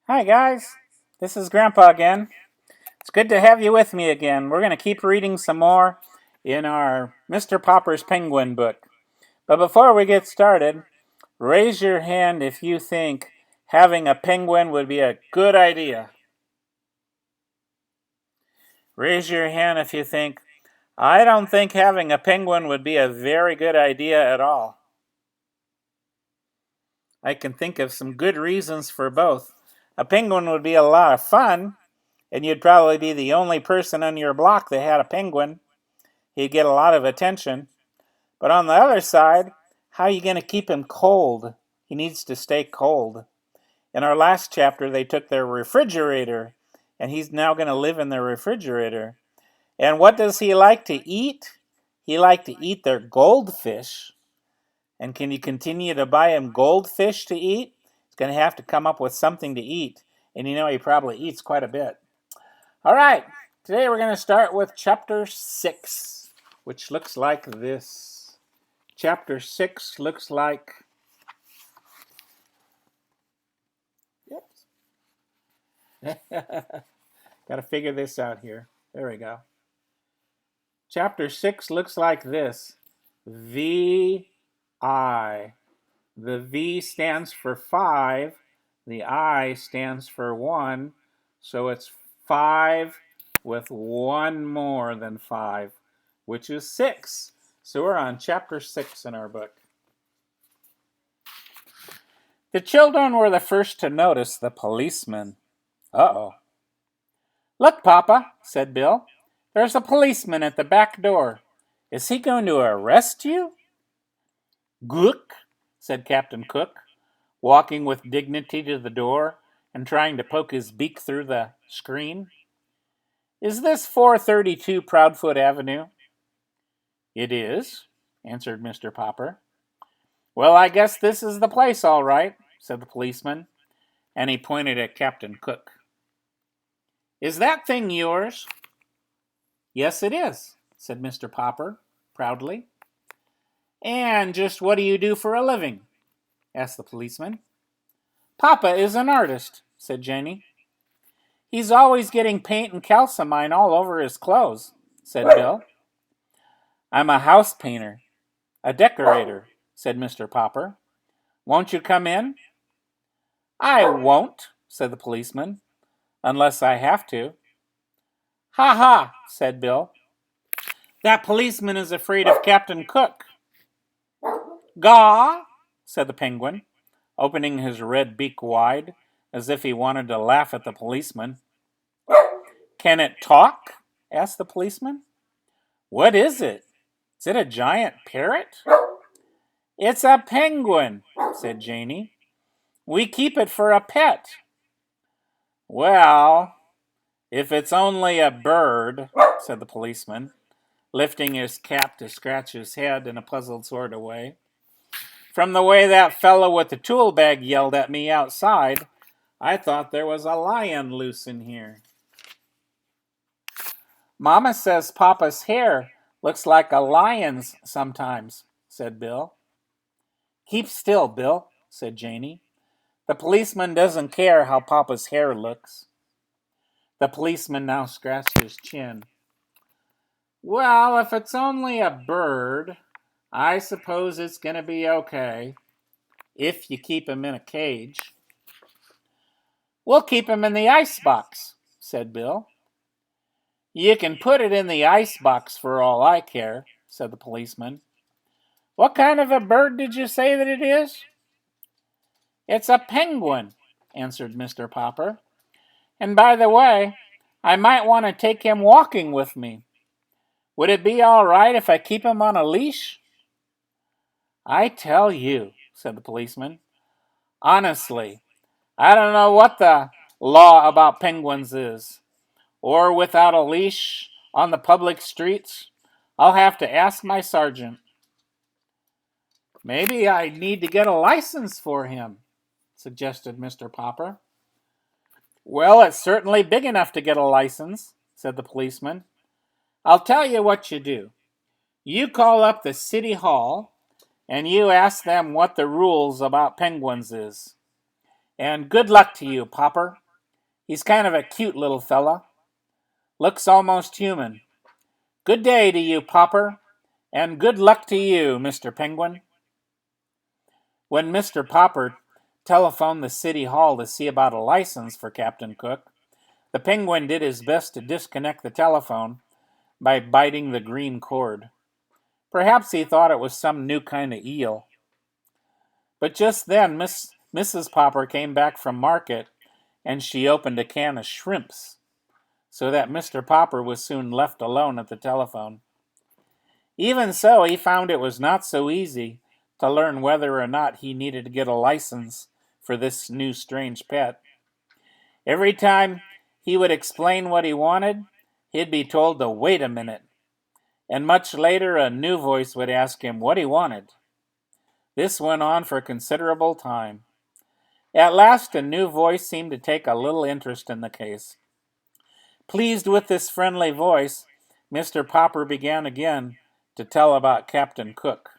Hi guys, this is Grandpa again. It's good to have you with me again. We're going to keep reading some more in our Mr. Popper's Penguin book. But before we get started, raise your hand if you think having a penguin would be a good idea. Raise your hand if you think, I don't think having a penguin would be a very good idea at all. I can think of some good reasons for both. A penguin would be a lot of fun, and you'd probably be the only person on your block that had a penguin. He'd get a lot of attention. But on the other side, how are you going to keep him cold? He needs to stay cold. In our last chapter, they took their refrigerator, and he's now going to live in the refrigerator. And what does he like to eat? He likes to eat their goldfish. And can you continue to buy him goldfish to eat? He's going to have to come up with something to eat. And he probably eats quite a bit. All right, today we're going to start with chapter 6, which looks like this. Chapter 6 looks like... Got to figure this out here. There we go. Chapter 6 looks like this. V-I. The V stands for 5. The I stands for 1. So it's 5 with 1 more than 5, which is 6. So we're on chapter 6 in our book. The children were the first to notice the policeman. Uh-oh. Look, Papa, said Bill. There's a policeman at the back door. Is he going to arrest you? Gook, said Captain Cook, walking with dignity to the door and trying to poke his beak through the screen. Is this 432 Proudfoot Avenue? It is, answered Mr. Popper. Well, I guess this is the place, all right, said the policeman, and he pointed at Captain Cook. Is that thing yours? Yes, it is, said Mr. Popper, proudly. And just what do you do for a living? Asked the policeman. Papa is an artist, said Jenny. He's always getting paint and calcimine all over his clothes, said Bill. I'm a house painter, a decorator, said Mr. Popper. Won't you come in? I won't, said the policeman, unless I have to. Ha ha, said Bill. That policeman is afraid of Captain Cook. Gaw, said the penguin, opening his red beak wide, as if he wanted to laugh at the policeman. Can it talk? Asked the policeman. What is it? Is it a giant parrot? It's a penguin, said Janie. We keep it for a pet. Well, if it's only a bird, said the policeman, lifting his cap to scratch his head in a puzzled sort of way. From the way that fellow with the tool bag yelled at me outside, I thought there was a lion loose in here. Mama says Papa's hair looks like a lion's sometimes, said Bill. Keep still, Bill, said Janie. The policeman doesn't care how Papa's hair looks. The policeman now scratched his chin. Well, if it's only a bird, I suppose it's going to be okay, if you keep him in a cage. We'll keep him in the icebox, said Bill. You can put it in the icebox for all I care, said the policeman. What kind of a bird did you say that it is? It's a penguin, answered Mr. Popper. And by the way, I might want to take him walking with me. Would it be all right if I keep him on a leash? I tell you, said the policeman, honestly, I don't know what the law about penguins is. Or without a leash on the public streets, I'll have to ask my sergeant. Maybe I need to get a license for him, suggested Mr. Popper. Well, it's certainly big enough to get a license, said the policeman. I'll tell you what you do. You call up the city hall and you ask them what the rules about penguins is. And good luck to you, Popper. He's kind of a cute little fella. Looks almost human. Good day to you, Popper. And good luck to you, Mr. Penguin. When Mr. Popper telephoned the city hall to see about a license for Captain Cook, the Penguin did his best to disconnect the telephone by biting the green cord. Perhaps he thought it was some new kind of eel. But just then Mrs. Popper came back from market, and she opened a can of shrimps, so that Mr. Popper was soon left alone at the telephone. Even so, he found it was not so easy to learn whether or not he needed to get a license for this new strange pet. Every time he would explain what he wanted, he'd be told to wait a minute, and much later a new voice would ask him what he wanted. This went on for a considerable time. At last, a new voice seemed to take a little interest in the case. Pleased with this friendly voice, Mr. Popper began again to tell about Captain Cook.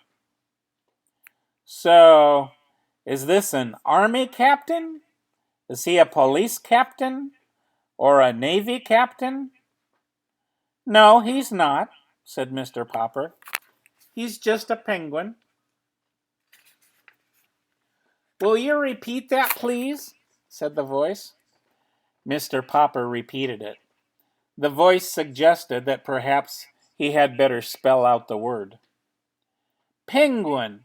So, is this an army captain? Is he a police captain? Or a navy captain? No, he's not, said Mr. Popper. He's just a penguin. Will you repeat that, please? Said the voice. Mr. Popper repeated it. The voice suggested that perhaps he had better spell out the word. Penguin.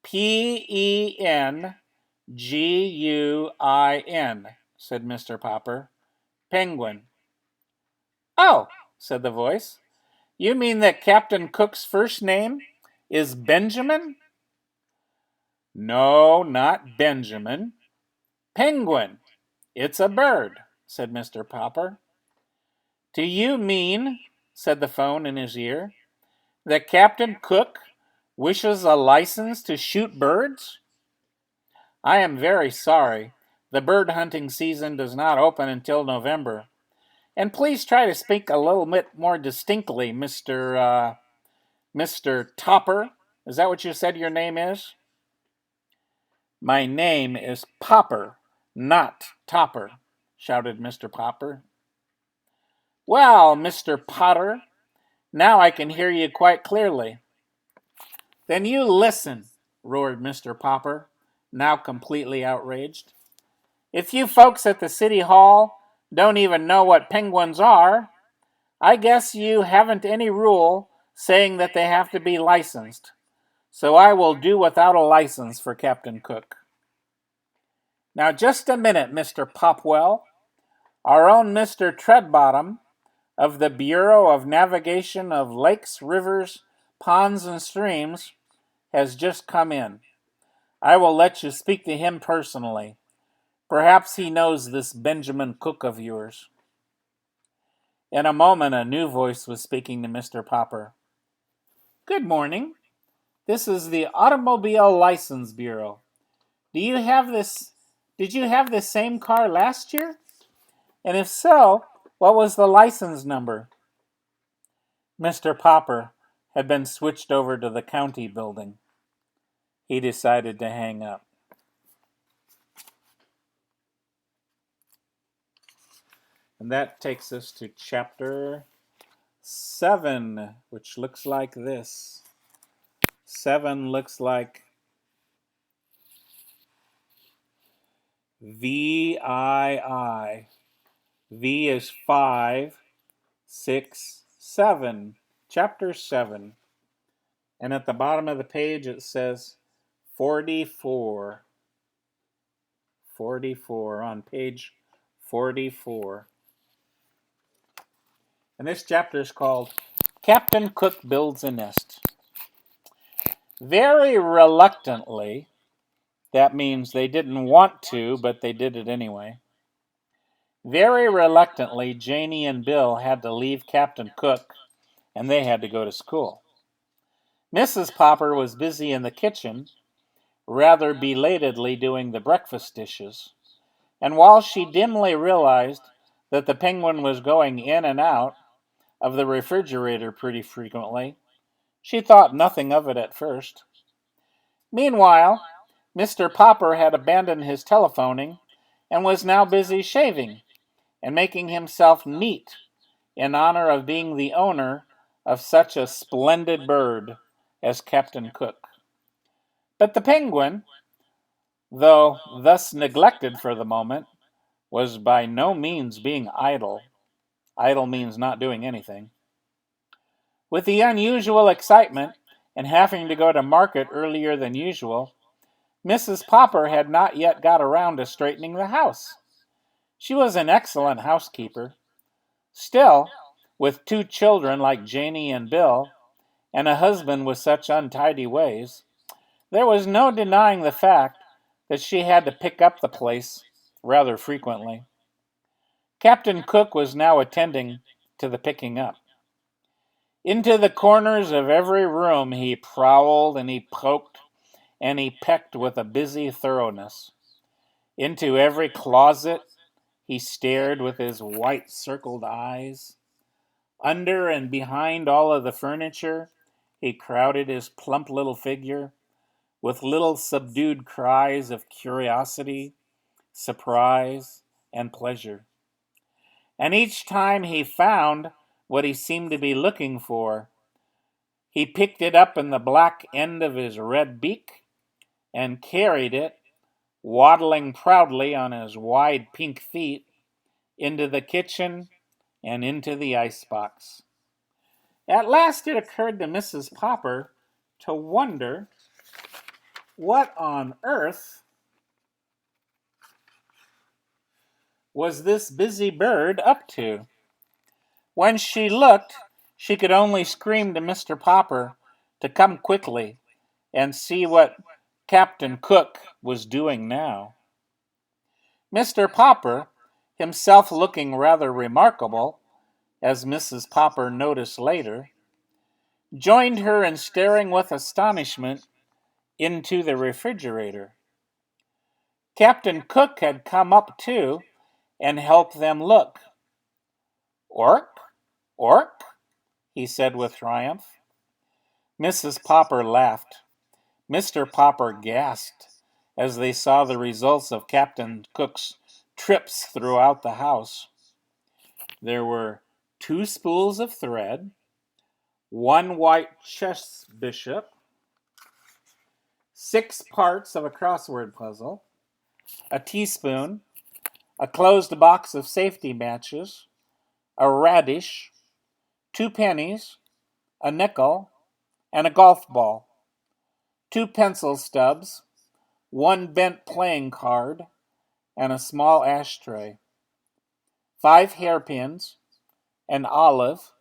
Penguin, said Mr. Popper. Penguin. Oh, said the voice. You mean that Captain Cook's first name is Benjamin? No, not Benjamin. Penguin. It's a bird, said Mr. Popper. Do you mean, said the phone in his ear, that Captain Cook wishes a license to shoot birds? I am very sorry. The bird hunting season does not open until November. And please try to speak a little bit more distinctly, Mr. Topper. Is that what you said your name is? My name is Popper, not Topper, shouted Mr. Popper. Well, Mr. Potter, now I can hear you quite clearly. Then you listen, roared Mr. Popper, now completely outraged. If you folks at the city hall don't even know what penguins are, I guess you haven't any rule saying that they have to be licensed. So I will do without a license for Captain Cook. Now just a minute, Mr. Popwell. Our own Mr. Treadbottom of the Bureau of Navigation of Lakes, Rivers, Ponds, and Streams has just come in. I will let you speak to him personally. Perhaps he knows this Benjamin Cook of yours. In a moment, a new voice was speaking to Mr. Popper. Good morning. This is the Automobile License Bureau. Did you have this same car last year? And if so, what was the license number? Mr. Popper had been switched over to the county building. He decided to hang up. And that takes us to chapter 7, which looks like this. 7 looks like VII. V is 5, 6, 7. Chapter 7. And at the bottom of the page it says 44. 44 on page 44. And this chapter is called Captain Cook Builds a Nest. Very reluctantly, that means they didn't want to, but they did it anyway. Very reluctantly, Janie and Bill had to leave Captain Cook, and they had to go to school. Mrs. Popper was busy in the kitchen, rather belatedly doing the breakfast dishes, and while she dimly realized that the penguin was going in and out of the refrigerator pretty frequently, she thought nothing of it at first. Meanwhile, Mr. Popper had abandoned his telephoning and was now busy shaving and making himself neat in honor of being the owner of such a splendid bird as Captain Cook. But the penguin, though thus neglected for the moment, was by no means being idle. Idle means not doing anything. With the unusual excitement and having to go to market earlier than usual, Mrs. Popper had not yet got around to straightening the house. She was an excellent housekeeper. Still, with 2 children like Janie and Bill, and a husband with such untidy ways, there was no denying the fact that she had to pick up the place rather frequently. Captain Cook was now attending to the picking up. Into the corners of every room he prowled and he poked and he pecked with a busy thoroughness. Into every closet he stared with his white circled eyes. Under and behind all of the furniture he crowded his plump little figure with little subdued cries of curiosity, surprise, and pleasure. And each time he found what he seemed to be looking for, he picked it up in the black end of his red beak and carried it, waddling proudly on his wide pink feet, into the kitchen and into the icebox. At last it occurred to Mrs. Popper to wonder what on earth was this busy bird up to. When she looked, she could only scream to Mr. Popper to come quickly and see what Captain Cook was doing now. Mr. Popper, himself looking rather remarkable, as Mrs. Popper noticed later, joined her in staring with astonishment into the refrigerator. Captain Cook had come up too and helped them look. "Ork? Ork?" he said with triumph. Mrs. Popper laughed. Mr. Popper gasped as they saw the results of Captain Cook's trips throughout the house. There were 2 spools of thread, 1 white chess bishop, 6 parts of a crossword puzzle, a teaspoon, a closed box of safety matches, a radish, 2 pennies, a nickel, and a golf ball, 2 pencil stubs, 1 bent playing card, and a small ashtray, 5 hairpins, an olive,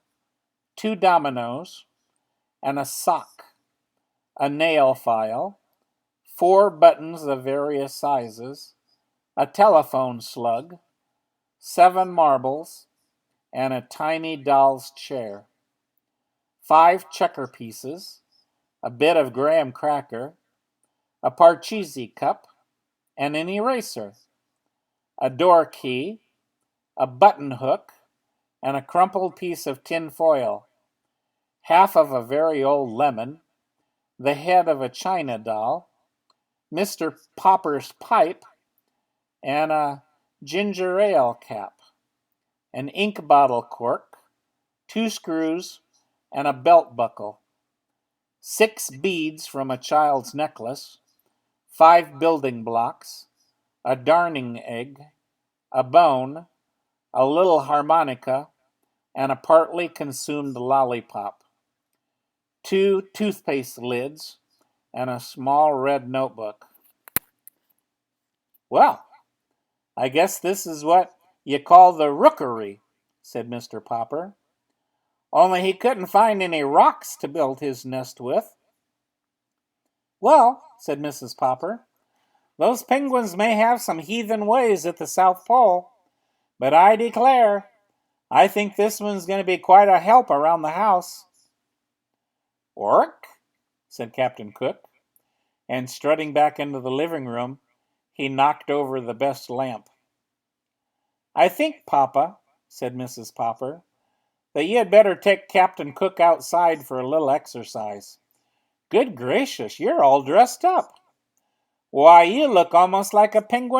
2 dominoes, and a sock, a nail file, 4 buttons of various sizes, a telephone slug, 7 marbles, and a tiny doll's chair, 5 checker pieces, a bit of graham cracker, a Parcheesi cup, and an eraser, a door key, a button hook, and a crumpled piece of tin foil, half of a very old lemon, the head of a china doll, Mr. Popper's pipe, and a ginger ale cap, an ink bottle cork, 2 screws, and a belt buckle, 6 beads from a child's necklace, 5 building blocks, a darning egg, a bone, a little harmonica, and a partly consumed lollipop, 2 toothpaste lids, and a small red notebook. "Well, I guess this is what you call the rookery," said Mr. Popper. "Only he couldn't find any rocks to build his nest with." "Well," said Mrs. Popper, "those penguins may have some heathen ways at the South Pole, but I declare, I think this one's going to be quite a help around the house." "Ork?" said Captain Cook, and strutting back into the living room, he knocked over the best lamp. "I think, Papa," said Mrs. Popper, "that you had better take Captain Cook outside for a little exercise. Good gracious, you're all dressed up. Why, you look almost like a penguin